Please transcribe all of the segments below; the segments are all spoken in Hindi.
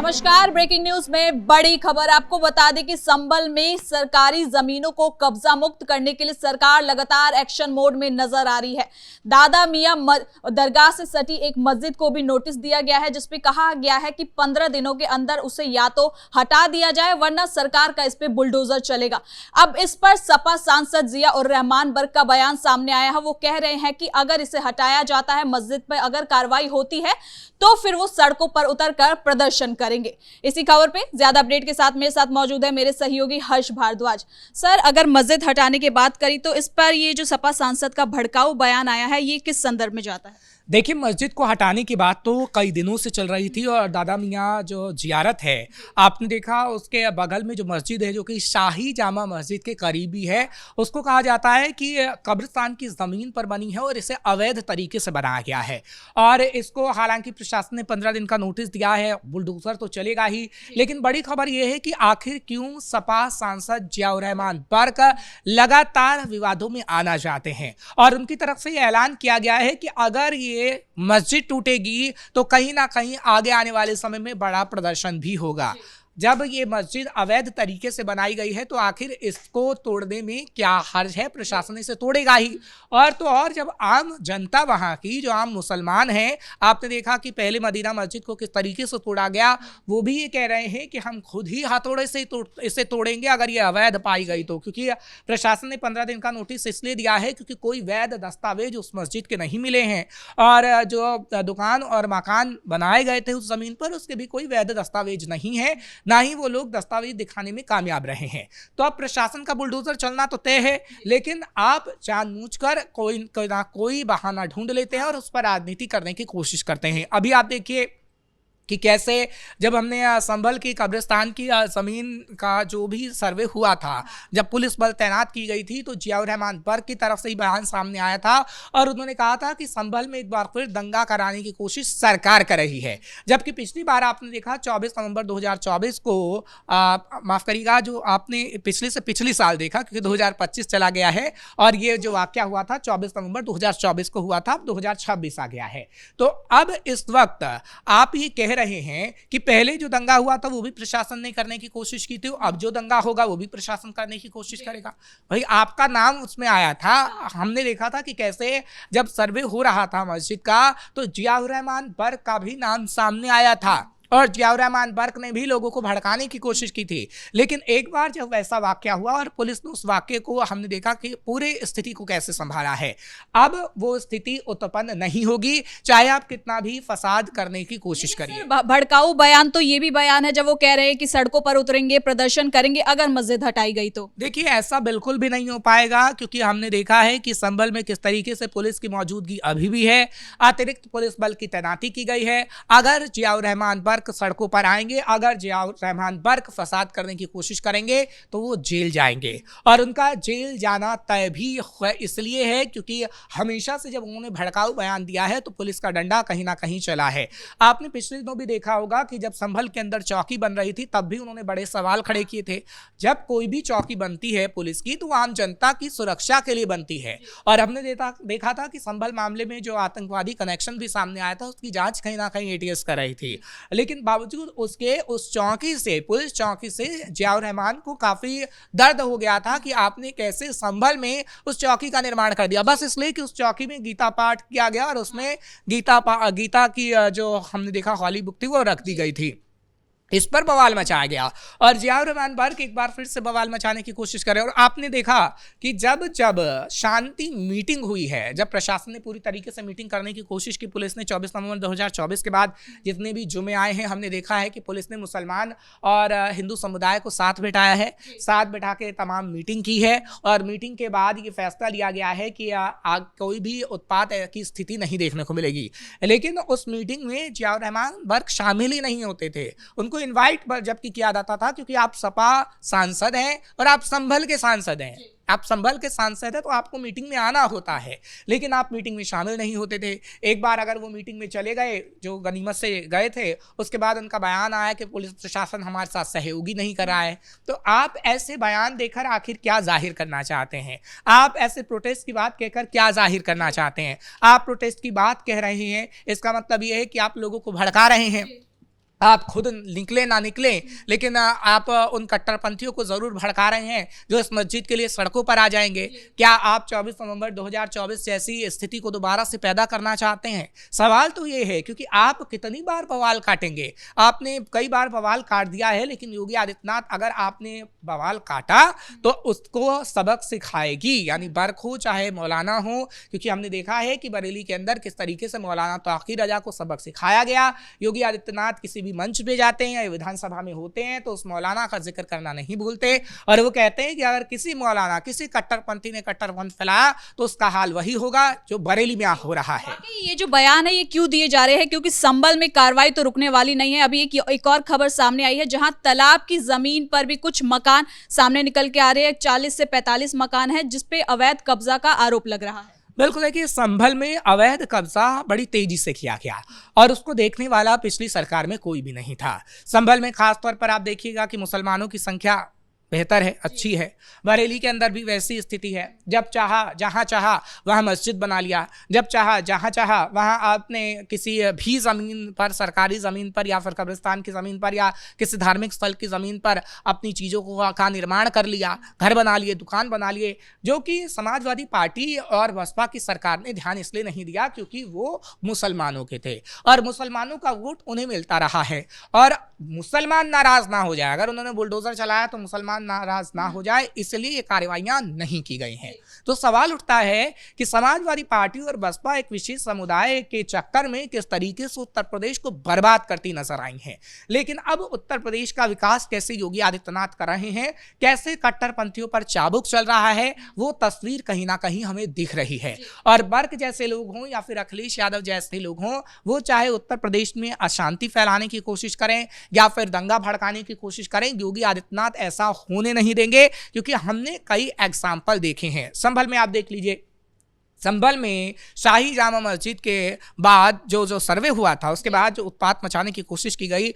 नमस्कार। ब्रेकिंग न्यूज में बड़ी खबर आपको बता दें कि संभल में सरकारी जमीनों को कब्जा मुक्त करने के लिए सरकार लगातार एक्शन मोड में नजर आ रही है। दादा मियां दरगाह से सटी एक मस्जिद को भी नोटिस दिया गया है, जिसपे कहा गया है कि 15 दिनों के अंदर उसे या तो हटा दिया जाए वरना सरकार का इस पे बुलडोजर चलेगा। अब इस पर सपा सांसद जिया उर रहमान बर्क का बयान सामने आया है। वो कह रहे हैं कि अगर इसे हटाया जाता है, मस्जिद पर अगर कार्रवाई होती है तो फिर वो सड़कों पर उतरकर प्रदर्शन करेंगे। इसी खबर पे ज्यादा अपडेट के साथ मेरे साथ मौजूद है मेरे सहयोगी हर्ष भारद्वाज। सर, अगर मस्जिद हटाने की बात करी तो इस पर ये जो सपा सांसद का भड़काऊ बयान आया है, ये किस संदर्भ में जाता है? देखिए, मस्जिद को हटाने की बात तो कई दिनों से चल रही थी और दादा मियाँ जो जियारत है, आपने देखा उसके बगल में जो मस्जिद है जो कि शाही जामा मस्जिद के करीबी है, उसको कहा जाता है कि कब्रिस्तान की ज़मीन पर बनी है और इसे अवैध तरीके से बनाया गया है। और इसको हालांकि प्रशासन ने 15 दिन का नोटिस दिया है, बुलडोजर तो चलेगा ही, लेकिन बड़ी खबर यह है कि आखिर क्यों सपा सांसद जिया उर रहमान बर्क लगातार विवादों में आना चाहते हैं। और उनकी तरफ से ये ऐलान किया गया है कि अगर ये मस्जिद टूटेगी तो कहीं ना कहीं आगे आने वाले समय में बड़ा प्रदर्शन भी होगा। जब ये मस्जिद अवैध तरीके से बनाई गई है तो आखिर इसको तोड़ने में क्या हर्ज है, प्रशासन इसे तोड़ेगा ही। और तो और जब आम जनता वहाँ की जो आम मुसलमान हैं, आपने देखा कि पहले मदीना मस्जिद को किस तरीके से तोड़ा गया, वो भी ये कह रहे हैं कि हम खुद ही हथौड़े से इसे तोड़ेंगे अगर ये अवैध पाई गई तो। क्योंकि प्रशासन ने 15 दिन का नोटिस इसलिए दिया है क्योंकि कोई वैध दस्तावेज उस मस्जिद के नहीं मिले हैं और जो दुकान और मकान बनाए गए थे उस जमीन पर, उसके भी कोई वैध दस्तावेज नहीं है, ना ही वो लोग दस्तावेज दिखाने में कामयाब रहे हैं। तो अब प्रशासन का बुलडोजर चलना तो तय है, लेकिन आप जानबूझकर कोई ना कोई बहाना ढूंढ लेते हैं और उस पर राजनीति करने की कोशिश करते हैं। अभी आप देखिए कि कैसे जब हमने संभल की कब्रिस्तान की ज़मीन का जो भी सर्वे हुआ था, जब पुलिस बल तैनात की गई थी, तो जिया उर रहमान बर्क की तरफ से ही बयान सामने आया था और उन्होंने कहा था कि संभल में एक बार फिर दंगा कराने की कोशिश सरकार कर रही है। जबकि पिछली बार आपने देखा 24 नवंबर 2024 को माफ़ करिएगा, जो आपने पिछले से पिछली साल देखा क्योंकि 2025 चला गया है और ये जो वाक़या हुआ था 24 नवंबर 2024 को हुआ था, अब 2026 आ गया है। तो अब इस वक्त आप ये कह रहे हैं कि पहले जो दंगा हुआ था वो भी प्रशासन ने करने की कोशिश की थी, अब जो दंगा होगा वो भी प्रशासन करने की कोशिश करेगा। भाई, आपका नाम उसमें आया था। हमने देखा था कि कैसे जब सर्वे हो रहा था मस्जिद का तो जिया उर रहमान बर्क का भी नाम सामने आया था और जिया उर रहमान बर्क ने भी लोगों को भड़काने की कोशिश की थी। लेकिन एक बार जब वैसा वाकया हुआ और पुलिस ने उस वाकये को, हमने देखा कि पूरे स्थिति को कैसे संभाला है। अब वो स्थिति उत्पन्न नहीं होगी चाहे आप कितना भी फसाद करने की कोशिश करिए। भड़काऊ बयान तो ये भी बयान है जब वो कह रहे हैं कि सड़कों पर उतरेंगे, प्रदर्शन करेंगे अगर मस्जिद हटाई गई तो। देखिए, ऐसा बिल्कुल भी नहीं हो पाएगा क्योंकि हमने देखा है कि संभल में किस तरीके से पुलिस की मौजूदगी अभी भी है, अतिरिक्त पुलिस बल की तैनाती की गई है। अगर जिया उर रहमान बर्क सड़कों पर आएंगे, अगर जिया उर रहमान बर्क फसाद करने की कोशिश करेंगे तो वो जेल जाएंगे और उनका जेल जाना तय भी इसलिए है क्योंकि हमेशा से जब उन्होंने भड़काऊ बयान दिया है तो पुलिस का डंडा कहीं ना कहीं चला है। आपने पिछले दिनों भी देखा होगा कि जब संभल के अंदर चौकी बन रही थी तब भी उन्होंने बड़े सवाल खड़े किए थे। जब कोई भी चौकी बनती है पुलिस की तो आम जनता की सुरक्षा के लिए बनती है और हमने देखा था कि संभल मामले में जो आतंकवादी कनेक्शन भी सामने आया था उसकी जांच कहीं ना कहीं एटीएस कर रही थी। लेकिन बावजूद उसके उस चौकी से, पुलिस चौकी से जिया उर रहमान को काफी दर्द हो गया था कि आपने कैसे संभल में उस चौकी का निर्माण कर दिया, बस इसलिए कि उस चौकी में गीता पाठ किया गया और उसमें गीता की जो हमने देखा हॉली बुक थी वो रख दी गई थी। इस पर बवाल मचाया गया और जिया उर रहमान बर्क एक बार फिर से बवाल मचाने की कोशिश कर रहे हैं। और आपने देखा कि जब शांति मीटिंग हुई है, जब प्रशासन ने पूरी तरीके से मीटिंग करने की कोशिश की, पुलिस ने 24 नवंबर 2024 के बाद जितने भी जुमे आए हैं, हमने देखा है कि पुलिस ने मुसलमान और हिंदू समुदाय को साथ बिठाया है, साथ बिठा के तमाम मीटिंग की है और मीटिंग के बाद ये फैसला लिया गया है कि कोई भी उत्पात की स्थिति नहीं देखने को मिलेगी। लेकिन उस मीटिंग में जिया उर रहमान बर्क शामिल ही नहीं होते थे, उनको इनवाइट जबकि किया जाता था क्योंकि आप सपा सांसद हैं और आप संभल के सांसद हैं। आप संभल के सांसद हैं तो आपको मीटिंग में आना होता है, लेकिन आप मीटिंग में शामिल नहीं होते थे। एक बार अगर वो मीटिंग में चले गए, जो गनीमत से गए थे, उसके बाद उनका बयान आया कि पुलिस प्रशासन हमारे साथ सहयोगी नहीं कर रहा है। तो आप ऐसे बयान देकर आखिर क्या जाहिर करना चाहते हैं? आप ऐसे प्रोटेस्ट की बात कहकर क्या जाहिर करना चाहते हैं? आप प्रोटेस्ट की बात कह रहे हैं, इसका मतलब ये है कि आप लोगों को भड़का रहे हैं। आप खुद निकले ना निकले, लेकिन आप उन कट्टरपंथियों को जरूर भड़का रहे हैं जो इस मस्जिद के लिए सड़कों पर आ जाएंगे। क्या आप 24 नवंबर 2024 जैसी स्थिति को दोबारा से पैदा करना चाहते हैं? सवाल तो ये है, क्योंकि आप कितनी बार बवाल काटेंगे? आपने कई बार बवाल काट दिया है, लेकिन योगी आदित्यनाथ अगर आपने बवाल काटा तो उसको सबक सिखाएगी, यानी बर्क हो चाहे मौलाना हो, क्योंकि हमने देखा है कि बरेली के अंदर किस तरीके से मौलाना तौकीर रजा को सबक सिखाया गया। योगी आदित्यनाथ किसी मंच पे जाते हैं या विधानसभा में होते हैं तो उस मौलाना का जिक्र करना नहीं भूलते, और वो कहते हैं कि अगर किसी मौलाना किसी कट्टरपंथी ने कट्टरपंथ फैलाया तो उसका हाल वही होगा जो बरेली में हो रहा है। ये जो बयान है ये क्यों दिए जा रहे हैं? क्योंकि संभल में कार्रवाई तो रुकने वाली नहीं है। अभी एक और खबर सामने आई है जहां तालाब की जमीन पर भी कुछ मकान सामने निकल के आ रहे हैं। 40 से 45 मकान है जिसपे अवैध कब्जा का आरोप लग रहा है। बिल्कुल, देखिए संभल में अवैध कब्जा बड़ी तेजी से किया गया और उसको देखने वाला पिछली सरकार में कोई भी नहीं था। संभल में खासतौर पर आप देखिएगा कि मुसलमानों की संख्या बेहतर है, अच्छी है। बरेली के अंदर भी वैसी स्थिति है, जब चाहा जहाँ चाहा वहाँ मस्जिद बना लिया, जब चाहा जहाँ चाहा वहाँ आपने किसी भी ज़मीन पर, सरकारी ज़मीन पर या फिर कब्रिस्तान की ज़मीन पर या किसी धार्मिक स्थल की ज़मीन पर अपनी चीज़ों का निर्माण कर लिया, घर बना लिए, दुकान बना लिए, जो कि समाजवादी पार्टी और बसपा की सरकार ने ध्यान इसलिए नहीं दिया क्योंकि वो मुसलमानों के थे और मुसलमानों का वोट उन्हें मिलता रहा है। और मुसलमान नाराज ना हो जाए, अगर उन्होंने बुलडोजर चलाया तो मुसलमान नाराज ना हो जाए, इसलिए ये कार्रवाइयां नहीं की गई हैं। तो सवाल उठता है कि समाजवादी पार्टी और बसपा एक विशेष समुदाय के चक्कर में किस तरीके से उत्तर प्रदेश को बर्बाद करती नजर आई हैं। लेकिन अब उत्तर प्रदेश का विकास कैसे योगी आदित्यनाथ कर रहे हैं, कैसे कट्टरपंथियों पर चाबुक चल रहा है, वो तस्वीर कहीं ना कहीं हमें दिख रही है। और बर्क जैसे लोग हों या फिर अखिलेश यादव जैसे लोग हों, वो चाहे उत्तर प्रदेश में अशांति फैलाने की कोशिश करें या फिर दंगा भड़काने की कोशिश करें, योगी आदित्यनाथ ऐसा होने नहीं देंगे, क्योंकि हमने कई एग्जाम्पल देखे हैं। संभल में आप देख लीजिए, संभल में शाही जामा मस्जिद के बाद जो सर्वे हुआ था, उसके बाद जो उत्पात मचाने की कोशिश की गई,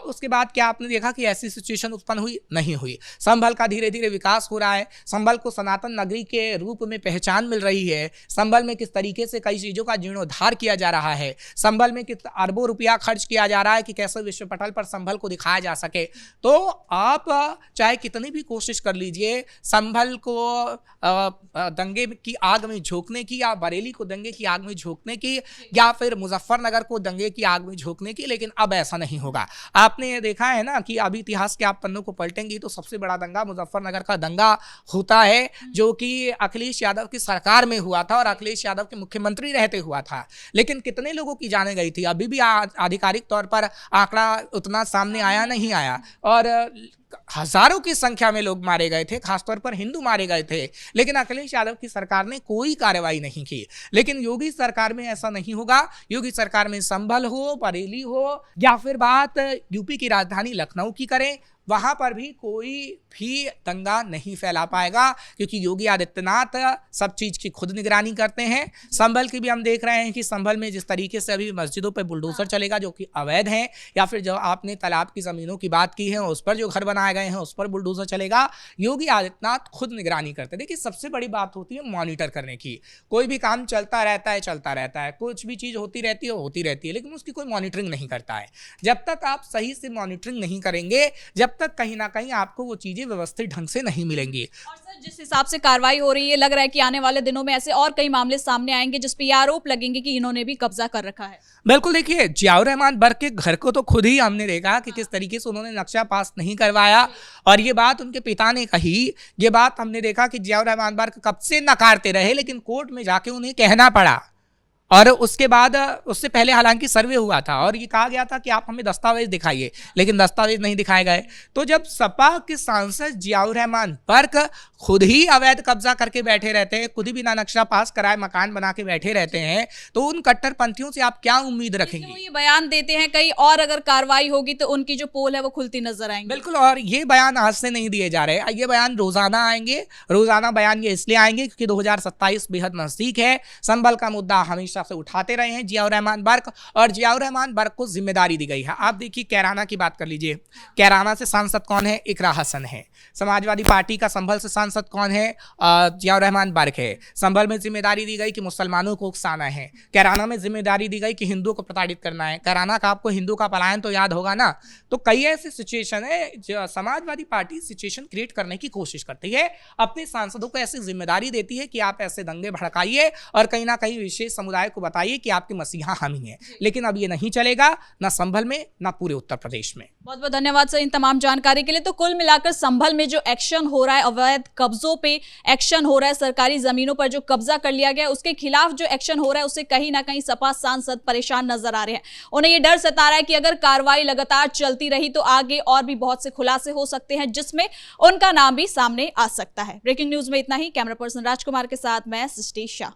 उसके बाद क्या आपने देखा कि ऐसी सिचुएशन उत्पन्न हुई? नहीं हुई। संभल का धीरे धीरे विकास हो रहा है, संभल को सनातन नगरी के रूप में पहचान मिल रही है। संभल में किस तरीके से कई चीज़ों का जीर्णोद्धार किया जा रहा है, संभल में किस अरबों रुपया खर्च किया जा रहा है कि कैसे विश्व पटल पर संभल को दिखाया जा सके। तो आप चाहे कितनी भी कोशिश कर लीजिए, संभल को दंगे की आग में झोंकने की या बरेली को दंगे की आग में झोंकने की या फिर मुजफ्फरनगर को दंगे की आग में झोंकने की, लेकिन अब ऐसा नहीं होगा। आपने ये देखा है ना कि अभी इतिहास के आप पन्नों को पलटेंगी तो सबसे बड़ा दंगा मुजफ्फरनगर का दंगा होता है, जो कि अखिलेश यादव की सरकार में हुआ था और अखिलेश यादव के मुख्यमंत्री रहते हुआ था। लेकिन कितने लोगों की जाने गई थी, अभी भी आधिकारिक तौर पर आंकड़ा उतना सामने आया नहीं आया, और हजारों की संख्या में लोग मारे गए थे, खासतौर पर हिंदू मारे गए थे। लेकिन अखिलेश यादव की सरकार ने कोई कार्रवाई नहीं की। लेकिन योगी सरकार में ऐसा नहीं होगा। योगी सरकार में संभल हो, बरेली हो या फिर बात यूपी की राजधानी लखनऊ की करें, वहां पर भी कोई भी दंगा नहीं फैला पाएगा, क्योंकि योगी आदित्यनाथ सब चीज की खुद निगरानी करते हैं। संभल की भी हम देख रहे हैं कि संभल में जिस तरीके से अभी मस्जिदों पर बुलडोजर चलेगा जो कि अवैध हैं, या फिर जो आपने तालाब की जमीनों की बात की है उस पर जो घर बनाए गए हैं उस पर बुलडोजर चलेगा, योगी आदित्यनाथ खुद निगरानी करते हैं। देखिए सबसे बड़ी बात होती है मॉनिटर करने की। कोई भी काम चलता रहता है, कुछ भी चीज होती रहती है, लेकिन उसकी कोई मॉनिटरिंग नहीं करता है। जब तक आप सही से मॉनिटरिंग नहीं करेंगे, जब तक कहीं ना कहीं आपको वो चीजें व्यवस्थित ढंग से नहीं मिलेंगी। और सर जिस हिसाब से कार्रवाई हो रही है, लग रहा है कि आने वाले दिनों में ऐसे और कई मामले सामने आएंगे जिस पे ये आरोप लगेंगे कि इन्होंने भी कब्जा कर रखा है। बिल्कुल, देखिए जियाउर रहमान बर्क के घर को तो खुद ही हमने देखा कि किस तरीके से उन्होंने नक्शा पास नहीं करवाया, और ये बात उनके पिता ने कही। ये बात हमने देखा कि जियाउर रहमान बर्क कब से नकारते रहे, लेकिन कोर्ट में जाके उन्हें कहना पड़ा। और उसके बाद उससे पहले हालांकि सर्वे हुआ था और ये कहा गया था कि आप हमें दस्तावेज दिखाइए, लेकिन दस्तावेज नहीं दिखाए गए। तो जब सपा के सांसद जियाउर रहमान बर्क खुद ही अवैध कब्जा करके बैठे रहते हैं, खुद ही बिना नक्शा पास कराए मकान बना के बैठे रहते हैं, तो उन कट्टरपंथियों से आप क्या उम्मीद रखेंगे? वो ये बयान देते हैं कई, और अगर कार्रवाई होगी तो उनकी जो पोल है वो खुलती नजर आएंगी। बिल्कुल, और ये बयान आज से नहीं दिए जा रहे, ये बयान रोजाना आएंगे। रोजाना बयान ये इसलिए आएंगे क्योंकि 2027 बेहद नजदीक है। संभल का मुद्दा हमेशा हमेशा से उठाते रहे हैं जियाउर रहमान बर्क, और जियाउर रहमान बर्क को जिम्मेदारी दी गई है। आप देखिए कैराना की बात कर लीजिए, कैराना से सांसद कौन है? इकरा हसन है। समाजवादी पार्टी का संभल से सांसद कौन है? जियाउर रहमान बर्क है। संभल में जिम्मेदारी दी गई कि मुसलमानों को उकसाना है। कैराना में जिम्मेदारी दी गई कि हिंदुओं को प्रताड़ित करना है। कैराना का आपको हिंदू का पलायन तो याद होगा ना। तो कई ऐसी सिचुएशन है जो समाजवादी पार्टी सिचुएशन क्रिएट करने की कोशिश करती है, अपने सांसदों को ऐसी जिम्मेदारी देती है कि आप ऐसे दंगे भड़काइए और कहीं ना कहीं विशेष समुदाय को बताइए कि आपके मसीहा हम ही हैं। लेकिन अब ये नहीं चलेगा, ना संभल में ना पूरे उत्तर प्रदेश में। बहुत बहुत धन्यवाद सर इन तमाम जानकारी के लिए। तो कुल मिलाकर संभल में जो एक्शन हो रहा है, अवैध कब्जों पे एक्शन हो रहा है, सरकारी जमीनों पर जो कब्जा कर लिया गया है उसके खिलाफ जो एक्शन हो रहा है उससे कहीं ना कहीं सपा सांसद परेशान नजर आ रहे हैं। उन्हें ये डर सता रहा है कि अगर कार्रवाई लगातार चलती रही तो आगे और भी बहुत से खुलासे हो सकते हैं जिसमें उनका नाम भी सामने आ सकता है। ब्रेकिंग न्यूज में इतना ही। कैमरा पर्सन राजकुमार के साथ मैं सृष्टि शाह।